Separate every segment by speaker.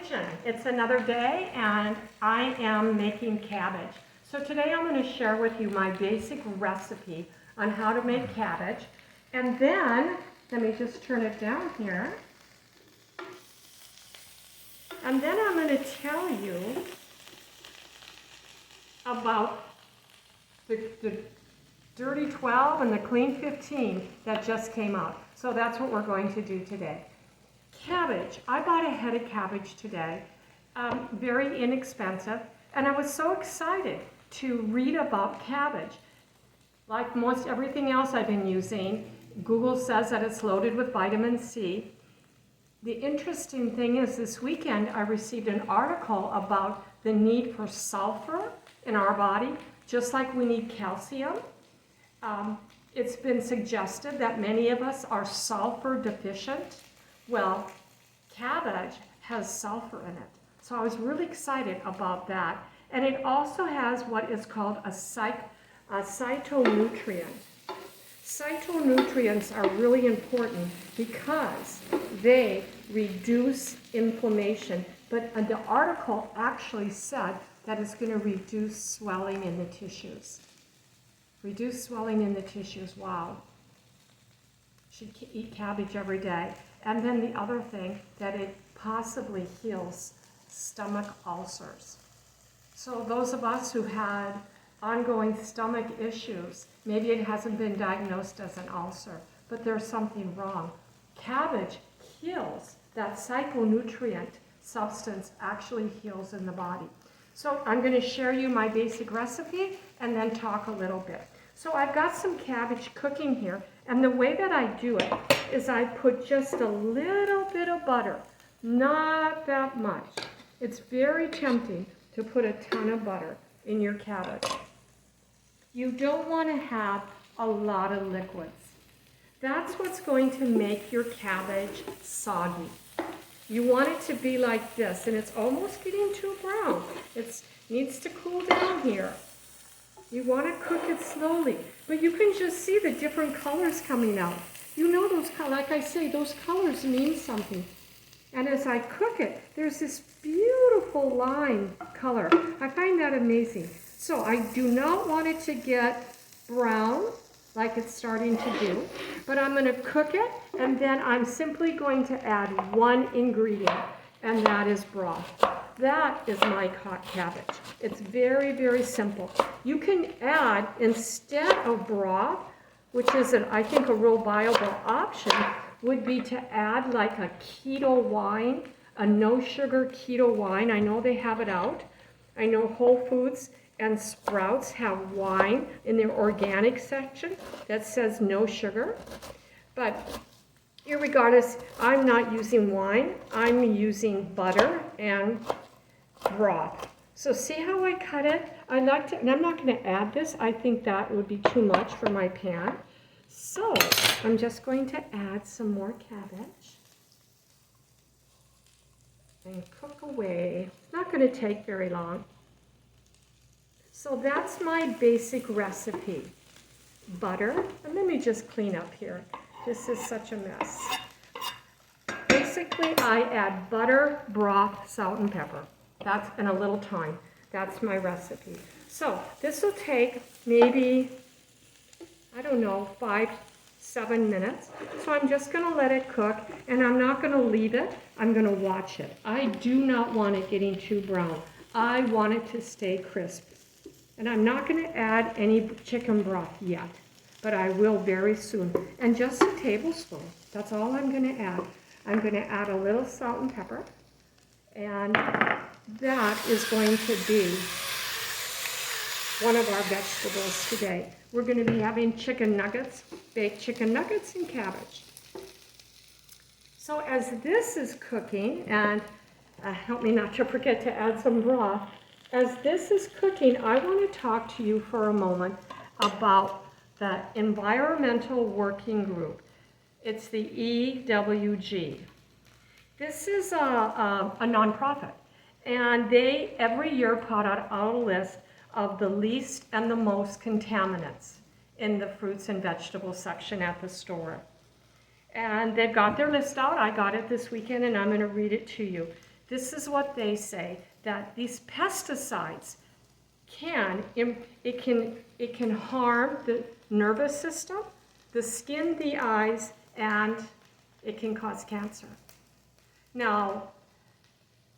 Speaker 1: kitchen. It's another day and I am making cabbage. So today I'm going to share with you my basic recipe on how to make cabbage. And then, let me just turn it down here. And then I'm going to tell you about the Dirty 12 and the Clean 15 that just came out. So that's what we're going to do today. Cabbage. I bought a head of cabbage today, very inexpensive, and I was so excited to read about cabbage. Like most everything else I've been using, Google says that it's loaded with vitamin C. The interesting thing is this weekend I received an article about the need for sulfur in our body, just like we need calcium. It's been suggested that many of us are sulfur deficient. Well, cabbage has sulfur in it. So I was really excited about that. And it also has what is called a phytonutrient. Phytonutrients are really important because they reduce inflammation. But the article actually said that it's going to reduce swelling in the tissues. Reduce swelling in the tissues, wow. Should eat cabbage every day. And then the other thing, that it possibly heals stomach ulcers. So those of us who had ongoing stomach issues, maybe it hasn't been diagnosed as an ulcer, but there's something wrong. Cabbage heals. That phytonutrient substance actually heals in the body. So I'm going to share you my basic recipe and then talk a little bit. So I've got some cabbage cooking here, and the way that I do it is I put just a little bit of butter, not that much. It's very tempting to put a ton of butter in your cabbage. You don't want to have a lot of liquids. That's what's going to make your cabbage soggy. You want it to be like this, and it's almost getting too brown. It needs to cool down here. You want to cook it slowly, but you can just see the different colors coming out. You know those colors, like I say, those colors mean something. And as I cook it, there's this beautiful lime color. I find that amazing. So I do not want it to get brown like it's starting to do, but I'm going to cook it, and then I'm simply going to add one ingredient, and that is broth. That is my hot cabbage. It's very, very simple. You can add, instead of broth, which is, I think, a real viable option, would be to add like a keto wine, a no-sugar keto wine. I know they have it out. I know Whole Foods and Sprouts have wine in their organic section that says no sugar. But irregardless, I'm not using wine. I'm using butter and broth. So see how I cut it? And I'm not going to add this. I think that would be too much for my pan. So I'm just going to add some more cabbage and cook away. It's not going to take very long. So that's my basic recipe. Butter, and let me just clean up here. This is such a mess. Basically, I add butter, broth, salt, and pepper. That's in a little thyme. That's my recipe. So this will take maybe, I don't know, 5-7 minutes. So I'm just going to let it cook, and I'm not going to leave it. I'm going to watch it. I do not want it getting too brown. I want it to stay crisp. And I'm not going to add any chicken broth yet, but I will very soon. And just a tablespoon. That's all I'm going to add. I'm going to add a little salt and pepper, and that is going to be one of our vegetables today. We're going to be having chicken nuggets, baked chicken nuggets and cabbage. So as this is cooking, and help me not to forget to add some broth, as this is cooking, I want to talk to you for a moment about the Environmental Working Group. It's the EWG. This is a nonprofit, and they every year put out a list of the least and the most contaminants in the fruits and vegetables section at the store. And they've got their list out. I got it this weekend, and I'm going to read it to you. this is what they say, that these pesticides it can harm the nervous system, the skin, the eyes, and it can cause cancer. Now,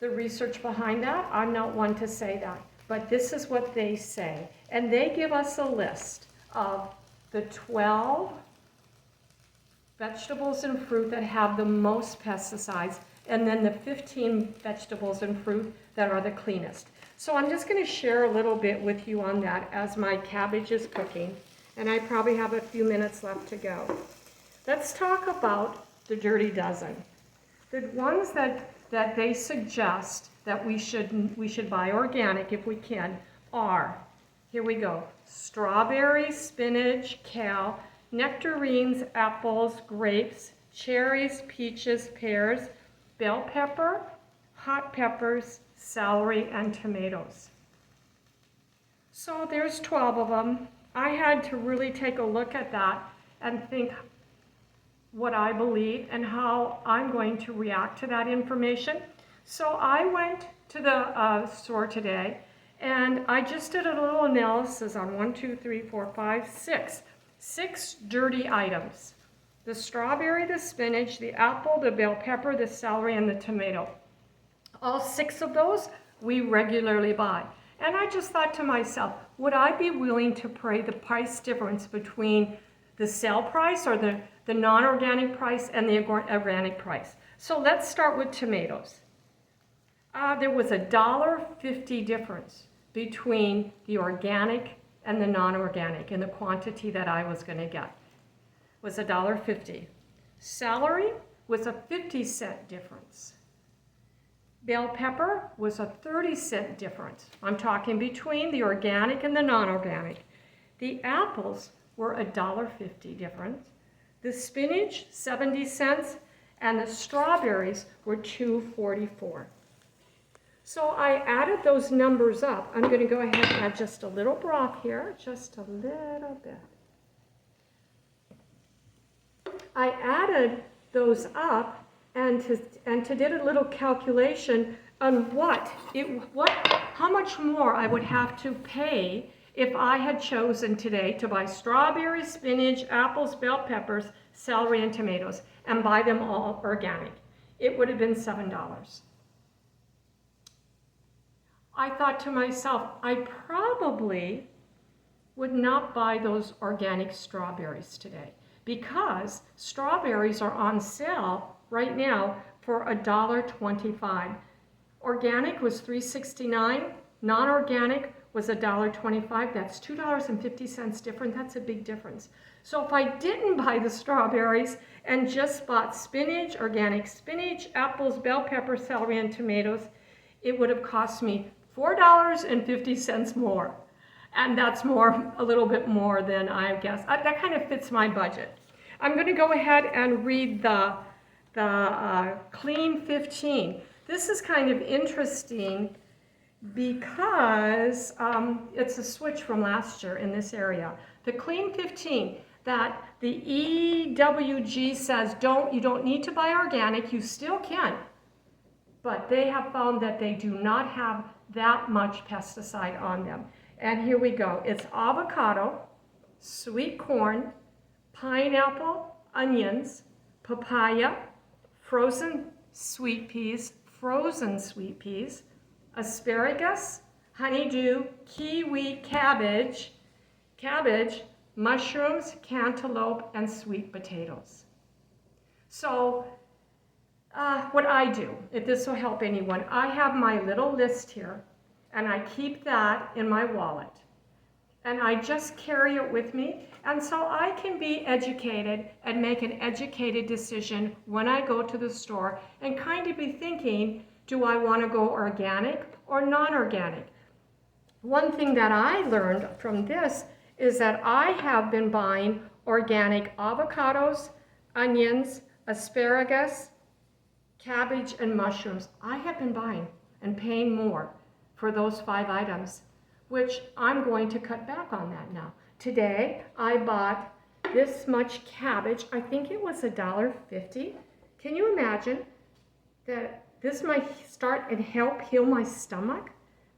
Speaker 1: the research behind that, I'm not one to say that, but this is what they say. And they give us a list of the 12 vegetables and fruit that have the most pesticides, and then the 15 vegetables and fruit that are the cleanest. So I'm just going to share a little bit with you on that as my cabbage is cooking, and I probably have a few minutes left to go. Let's talk about the dirty dozen. The ones that they suggest that we should buy organic if we can are, here we go, strawberries, spinach, kale, nectarines, apples, grapes, cherries, peaches, pears, bell pepper, hot peppers, celery, and tomatoes. So there's 12 of them. I had to really take a look at that and think what I believe and how I'm going to react to that information. So I went to the store today and I just did a little analysis on 1, 2, 3, 4, 5, 6. 6 dirty items. The strawberry, the spinach, the apple, the bell pepper, the celery, and the tomato. All 6 of those we regularly buy. And I just thought to myself, would I be willing to pay the price difference between the sale price or the non-organic price and the organic price? So let's start with tomatoes. There was a $1.50 difference between the organic and the non-organic in the quantity that I was going to get. Was $1.50. Celery was a 50-cent difference. Bell pepper was a 30-cent difference. I'm talking between the organic and the non-organic. The apples were $1.50 difference. The spinach, 70 cents, and the strawberries were $2.44. So I added those numbers up. I'm going to go ahead and add just a little broth here, just a little bit. I added those up and did a little calculation on how much more I would have to pay if I had chosen today to buy strawberries, spinach, apples, bell peppers, celery, and tomatoes, and buy them all organic. It would have been $7. I thought to myself, I probably would not buy those organic strawberries today because strawberries are on sale right now for $1.25. Organic was $3.69, non-organic was $1.25. That's $2.50 different. That's a big difference. So if I didn't buy the strawberries and just bought spinach, organic spinach, apples, bell pepper, celery, and tomatoes, it would have cost me $4.50 more. And that's a little bit more than I guess. That kind of fits my budget. I'm going to go ahead and read the Clean 15. This is kind of interesting because it's a switch from last year in this area. The Clean 15, that the EWG says you don't need to buy organic, you still can. But they have found that they do not have that much pesticide on them. And here we go. It's avocado, sweet corn, pineapple, onions, papaya, frozen sweet peas, asparagus, honeydew, kiwi, cabbage, mushrooms, cantaloupe, and sweet potatoes. So what I do, if this will help anyone, I have my little list here, and I keep that in my wallet. And I just carry it with me, and so I can be educated and make an educated decision when I go to the store and kind of be thinking, do I want to go organic or non-organic? One thing that I learned from this is that I have been buying organic avocados, onions, asparagus, cabbage, and mushrooms. I have been buying and paying more for those 5 items, which I'm going to cut back on that now. Today, I bought this much cabbage. I think it was $1.50. Can you imagine that this might start and help heal my stomach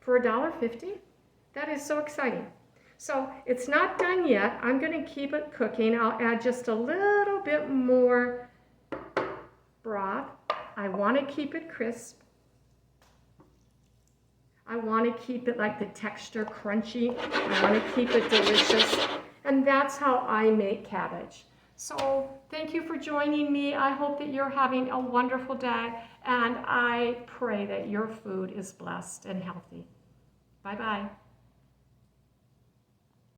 Speaker 1: for $1.50. That is so exciting. So it's not done yet. I'm going to keep it cooking. I'll add just a little bit more broth. I want to keep it crisp. I want to keep it like the texture crunchy. I want to keep it delicious. And that's how I make cabbage. So thank you for joining me. I hope that you're having a wonderful day, and I pray that your food is blessed and healthy. Bye-bye.